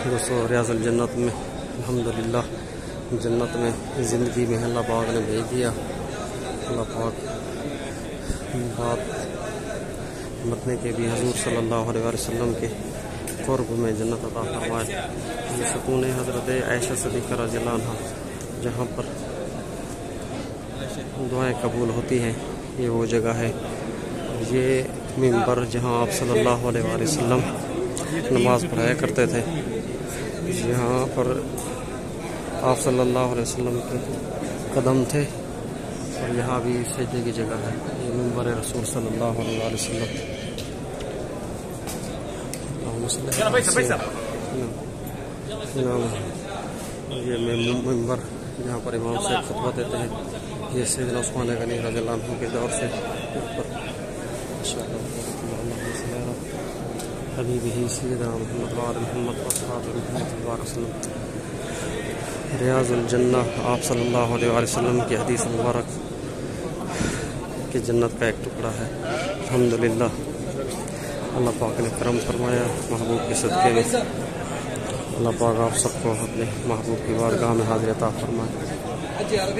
दोस्तों रियाजुल जन्नत में अल्हम्दुलिल्लाह जन्नत में ज़िंदगी में अल्लाह पाक ने भेज दिया। अल्लाह पाक बात मरने के भी हजूर सल्लल्लाहु अलैहि वसल्लम के क़ुर्ब में जन्नत अता फरमाए। ये सुकून हज़रत आयशा सिद्दीक़ा रज़ियल्लाहु अन्हा जहाँ पर दुआएं कबूल होती हैं, ये वो जगह है। ये मिंबर जहाँ आप सल्लल्लाहु अलैहि वसल्लम नमाज पढ़ाया करते थे, यहाँ पर आप सल्लल्लाहु अलैहि वसल्लम के कदम थे और यहाँ भी सजदे की जगह है। ये मिंबर रसूल सल्लल्लाहु अलैहि वसल्लम। ये मिंबर जहाँ पर इमाम साहब खुतबा देते हैं, ये सैयदना उस्मान गनी रज़ियल्लाहु अन्हु के दौर से हबीबी सैयदना मोहम्मद रियाजुल जन्नह आप सल्लल्लाहु अलैहि वसल्लम की हदीस मुबारक की जन्नत का एक टुकड़ा है। अल्हम्दुलिल्लाह अल्लाह पाक ने करम फरमाया महबूब के सदक़े में। अल्लाह पाक आप सबको अपने महबूब की बारगाह में हाज़िर अता फरमाए।